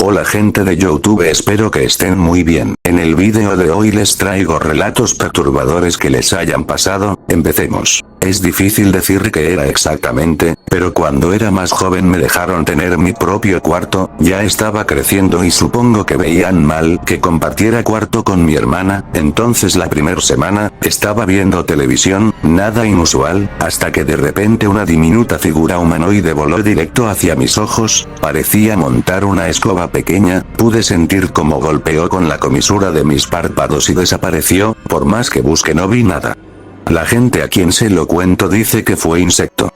Hola gente de YouTube, espero que estén muy bien. En el vídeo de hoy les traigo relatos perturbadores que les hayan pasado. Empecemos. Es difícil decir qué era exactamente, pero cuando era más joven me dejaron tener mi propio cuarto, ya estaba creciendo y supongo que veían mal que compartiera cuarto con mi hermana, entonces la primera semana, estaba viendo televisión, nada inusual, hasta que de repente una diminuta figura humanoide voló directo hacia mis ojos, parecía montar una escoba pequeña, pude sentir cómo golpeó con la comisura de mis párpados y desapareció, por más que busque no vi nada. La gente a quien se lo cuento dice que fue insecto.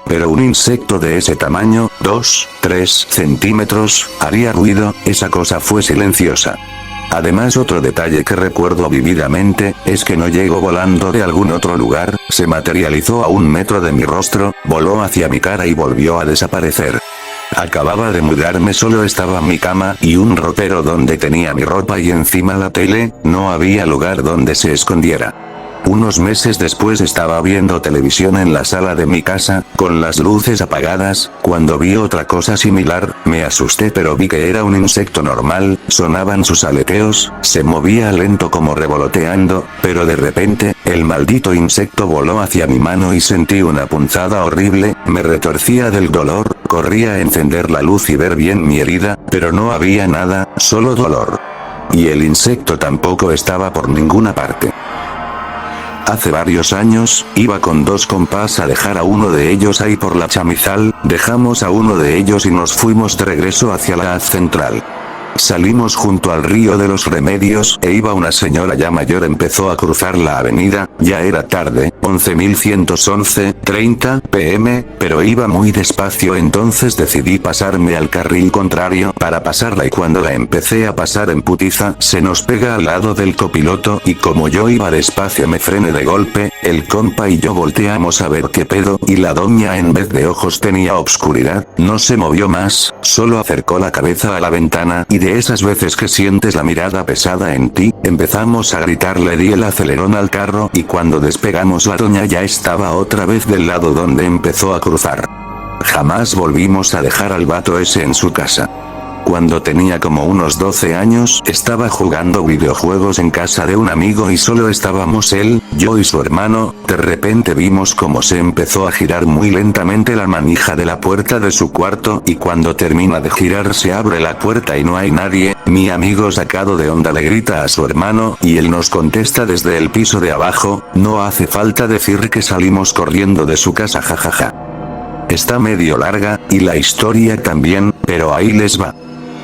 Pero un insecto de ese tamaño, 2, 3 centímetros, haría ruido, esa cosa fue silenciosa. Además, otro detalle que recuerdo vívidamente, es que no llegó volando de algún otro lugar, se materializó a 1 metro de mi rostro, voló hacia mi cara y volvió a desaparecer. Acababa de mudarme, solo estaba mi cama y un ropero donde tenía mi ropa y encima la tele, no había lugar donde se escondiera. Unos meses después estaba viendo televisión en la sala de mi casa, con las luces apagadas, cuando vi otra cosa similar, me asusté pero vi que era un insecto normal, sonaban sus aleteos, se movía lento como revoloteando, pero de repente, el maldito insecto voló hacia mi mano y sentí una punzada horrible, me retorcía del dolor, corrí a encender la luz y ver bien mi herida, pero no había nada, solo dolor. Y el insecto tampoco estaba por ninguna parte. Hace varios años, iba con 2 compas a dejar a uno de ellos ahí por la Chamizal, dejamos a uno de ellos y nos fuimos de regreso hacia la central. Salimos junto al río de los Remedios, e iba una señora ya mayor, empezó a cruzar la avenida, ya era tarde, 11.111:30 p.m., pero iba muy despacio, entonces decidí pasarme al carril contrario para pasarla y cuando la empecé a pasar en putiza, se nos pega al lado del copiloto y como yo iba despacio me frené de golpe, el compa y yo volteamos a ver qué pedo y la doña en vez de ojos tenía obscuridad, no se movió más, solo acercó la cabeza a la ventana y de esas veces que sientes la mirada pesada en ti, empezamos a gritar, le di el acelerón al carro y cuando despegamos la doña ya estaba otra vez del lado donde empezó a cruzar. Jamás volvimos a dejar al vato ese en su casa. Cuando tenía como unos 12 años, estaba jugando videojuegos en casa de un amigo y solo estábamos él, yo y su hermano, de repente vimos como se empezó a girar muy lentamente la manija de la puerta de su cuarto y cuando termina de girar se abre la puerta y no hay nadie, mi amigo sacado de onda le grita a su hermano y él nos contesta desde el piso de abajo, no hace falta decir que salimos corriendo de su casa, jajaja. Está medio larga, y la historia también, pero ahí les va.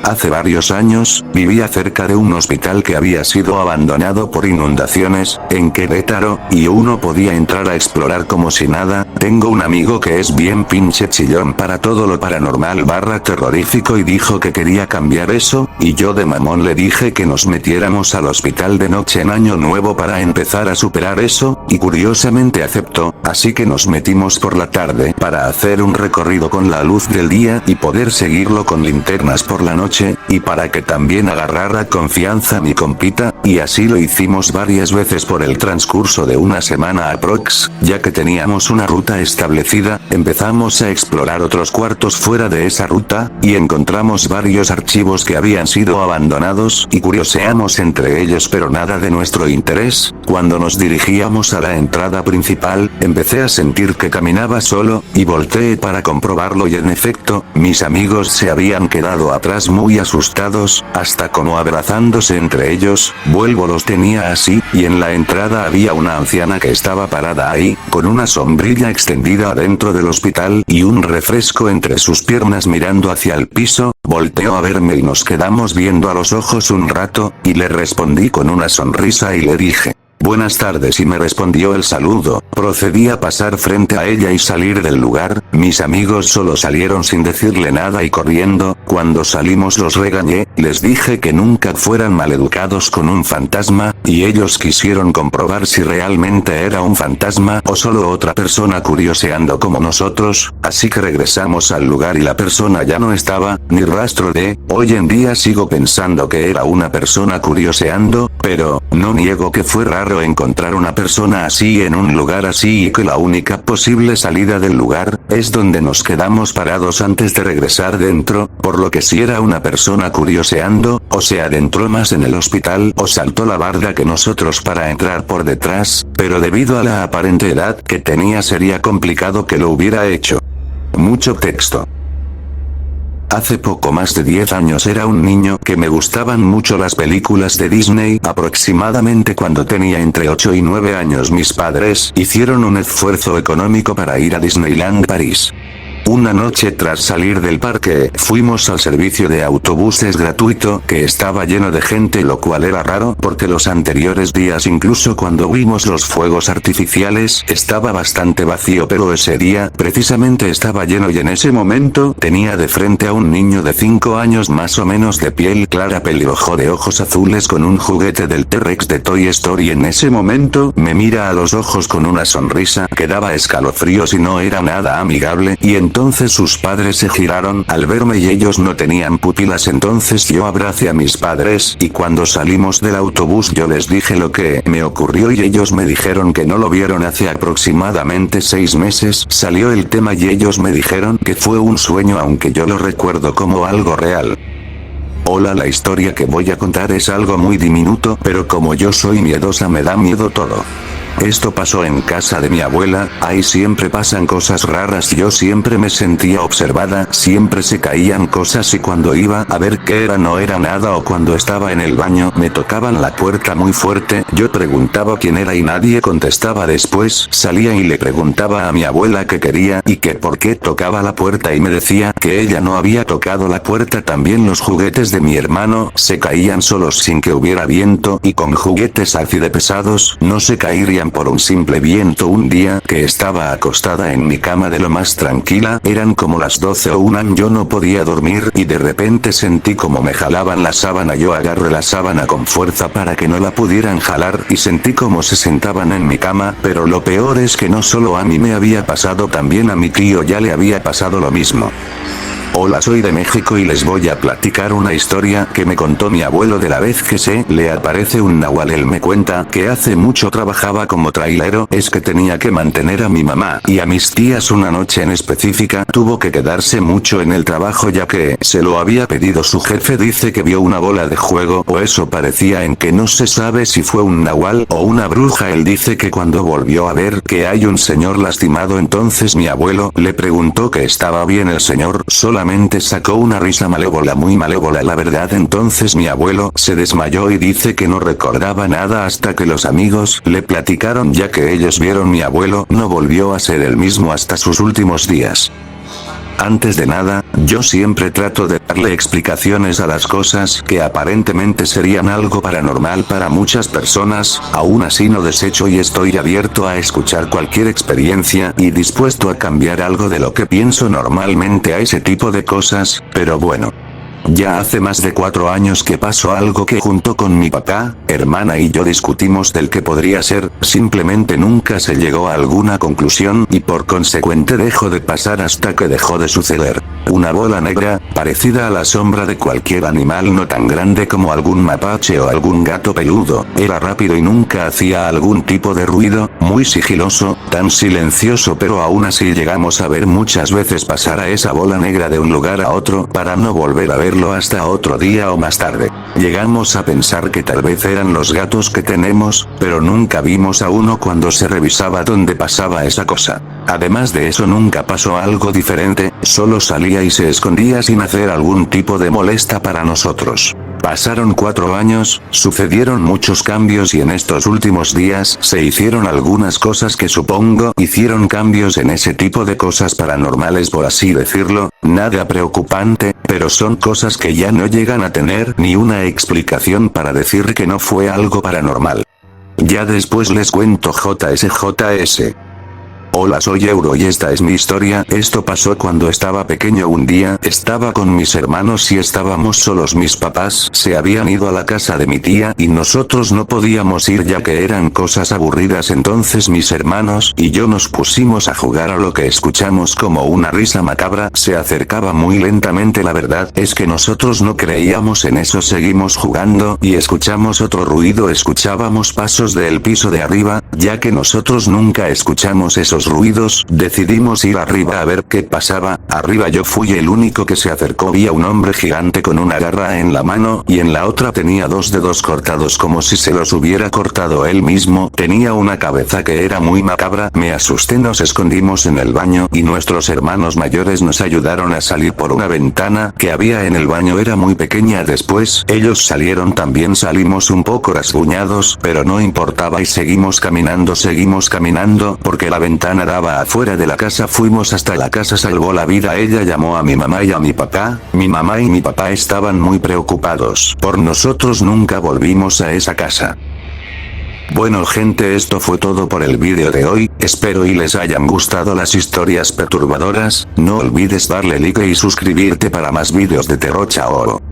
Hace varios años, vivía cerca de un hospital que había sido abandonado por inundaciones, en Querétaro, y uno podía entrar a explorar como si nada. Tengo un amigo que es bien pinche chillón para todo lo paranormal / terrorífico y dijo que quería cambiar eso, y yo de mamón le dije que nos metiéramos al hospital de noche en Año Nuevo para empezar a superar eso, y curiosamente aceptó, así que nos metimos por la tarde para hacer un recorrido con la luz del día y poder seguirlo con linternas por la noche, y para que también agarrara confianza mi compita, y así lo hicimos varias veces por el transcurso de una semana aprox, ya que teníamos una ruta establecida, empezamos a explorar otros cuartos fuera de esa ruta, y encontramos varios archivos que habían sido abandonados y curioseamos entre ellos pero nada de nuestro interés. Cuando nos dirigíamos a la entrada principal, empecé a sentir que caminaba solo, y volteé para comprobarlo y en efecto, mis amigos se habían quedado atrás muy asustados, hasta como abrazándose entre ellos, vuelvo los tenía así, y en la entrada había una anciana que estaba parada ahí, con una sombrilla extendida adentro del hospital y un refresco entre sus piernas mirando hacia el piso, volteó a verme y nos quedamos viendo a los ojos un rato, y le respondí con una sonrisa y le dije: buenas tardes y me respondió el saludo, procedí a pasar frente a ella y salir del lugar, mis amigos solo salieron sin decirle nada y corriendo, cuando salimos los regañé, les dije que nunca fueran maleducados con un fantasma, y ellos quisieron comprobar si realmente era un fantasma o solo otra persona curioseando como nosotros, así que regresamos al lugar y la persona ya no estaba, ni rastro de, hoy en día sigo pensando que era una persona curioseando, pero, no niego que fue raro raro encontrar una persona así en un lugar así y que la única posible salida del lugar, es donde nos quedamos parados antes de regresar dentro, por lo que si era una persona curioseando, o se adentró más en el hospital o saltó la barda que nosotros para entrar por detrás, pero debido a la aparente edad que tenía sería complicado que lo hubiera hecho. Mucho texto. Hace poco más de 10 años era un niño que me gustaban mucho las películas de Disney. Aproximadamente cuando tenía entre 8 y 9 años mis padres hicieron un esfuerzo económico para ir a Disneyland París. Una noche tras salir del parque, fuimos al servicio de autobuses gratuito que estaba lleno de gente, lo cual era raro porque los anteriores días, incluso cuando vimos los fuegos artificiales, estaba bastante vacío, pero ese día precisamente estaba lleno y en ese momento tenía de frente a un niño de 5 años más o menos, de piel clara, pelirrojo, de ojos azules, con un juguete del T-Rex de Toy Story. En ese momento me mira a los ojos con una sonrisa que daba escalofríos y no era nada amigable, y entonces sus padres se giraron al verme y ellos no tenían pupilas. Entonces yo abracé a mis padres y cuando salimos del autobús yo les dije lo que me ocurrió y ellos me dijeron que no lo vieron hace aproximadamente 6 meses. Salió el tema y ellos me dijeron que fue un sueño, aunque yo lo recuerdo como algo real. Hola, la historia que voy a contar es algo muy diminuto, pero como yo soy miedosa me da miedo todo. Esto pasó en casa de mi abuela, ahí siempre pasan cosas raras, yo siempre me sentía observada, siempre se caían cosas y cuando iba a ver qué era no era nada, o cuando estaba en el baño me tocaban la puerta muy fuerte, yo preguntaba quién era y nadie contestaba. Después salía y le preguntaba a mi abuela qué quería y que por qué tocaba la puerta y me decía que ella no había tocado la puerta. También los juguetes de mi hermano se caían solos sin que hubiera viento, y con juguetes así de pesados no se caerían por un simple viento. Un día que estaba acostada en mi cama de lo más tranquila, eran como las 12 o 1, yo no podía dormir y de repente sentí como me jalaban la sábana. Yo agarré la sábana con fuerza para que no la pudieran jalar y sentí como se sentaban en mi cama, pero lo peor es que no solo a mí me había pasado, también a mi tío ya le había pasado lo mismo. Hola, soy de México y les voy a platicar una historia que me contó mi abuelo de la vez que se le aparece un nahual. Él me cuenta que hace mucho trabajaba como trailero, es que tenía que mantener a mi mamá y a mis tías. Una noche en específica tuvo que quedarse mucho en el trabajo ya que se lo había pedido su jefe. Dice que vio una bola de fuego, o eso parecía, en que no se sabe si fue un nahual o una bruja. Él dice que cuando volvió a ver que hay un señor lastimado, entonces mi abuelo le preguntó que estaba bien el señor, solamente sacó una risa malévola, muy malévola la verdad. Entonces mi abuelo se desmayó y dice que no recordaba nada hasta que los amigos le platicaron, ya que ellos vieron. Mi abuelo no volvió a ser el mismo hasta sus últimos días. Antes de nada, yo siempre trato de darle explicaciones a las cosas que aparentemente serían algo paranormal para muchas personas. Aún así no desecho y estoy abierto a escuchar cualquier experiencia y dispuesto a cambiar algo de lo que pienso normalmente a ese tipo de cosas, pero bueno. Ya hace más de 4 años que pasó algo que junto con mi papá, hermana y yo discutimos del que podría ser, simplemente nunca se llegó a alguna conclusión y por consecuente dejó de pasar hasta que dejó de suceder. Una bola negra, parecida a la sombra de cualquier animal, no tan grande como algún mapache o algún gato peludo, era rápido y nunca hacía algún tipo de ruido, muy sigiloso, tan silencioso, pero aún así llegamos a ver muchas veces pasar a esa bola negra de un lugar a otro para no volver a verlo hasta otro día o más tarde. Llegamos a pensar que tal vez eran los gatos que tenemos, pero nunca vimos a uno cuando se revisaba dónde pasaba esa cosa. Además de eso nunca pasó algo diferente, solo salía y se escondía sin hacer algún tipo de molesta para nosotros. Pasaron 4 años, sucedieron muchos cambios y en estos últimos días se hicieron algunas cosas que supongo hicieron cambios en ese tipo de cosas paranormales, por así decirlo, nada preocupante, pero son cosas que ya no llegan a tener ni una explicación para decir que no fue algo paranormal. Ya después les cuento. JS. Hola, soy Euro y esta es mi historia. Esto pasó cuando estaba pequeño. Un día estaba con mis hermanos y estábamos solos. Mis papás se habían ido a la casa de mi tía y nosotros no podíamos ir ya que eran cosas aburridas. Entonces mis hermanos y yo nos pusimos a jugar a lo que escuchamos como una risa macabra. Se acercaba muy lentamente. La verdad es que nosotros no creíamos en eso. Seguimos jugando y escuchamos otro ruido. Escuchábamos pasos del piso de arriba, ya que nosotros nunca escuchamos esos ruidos. Decidimos ir arriba a ver qué pasaba. Arriba yo fui el único que se acercó. Vi a un hombre gigante con una garra en la mano y en la otra tenía dos dedos cortados como si se los hubiera cortado él mismo. Tenía una cabeza que era muy macabra. Me asusté. Nos escondimos en el baño y nuestros hermanos mayores nos ayudaron a salir por una ventana que había en el baño. Era muy pequeña. Después ellos salieron también. Salimos un poco rasguñados, pero no importaba y seguimos caminando porque la ventana daba afuera de la casa. Fuimos hasta la casa. Salvó la vida. Ella llamó a mi mamá y a mi papá. Mi mamá y mi papá estaban muy preocupados por nosotros. Nunca volvimos a esa casa. Bueno gente, esto fue todo por el vídeo de hoy. Espero y les hayan gustado las historias perturbadoras. No olvides darle like y suscribirte para más vídeos de terror. Chao.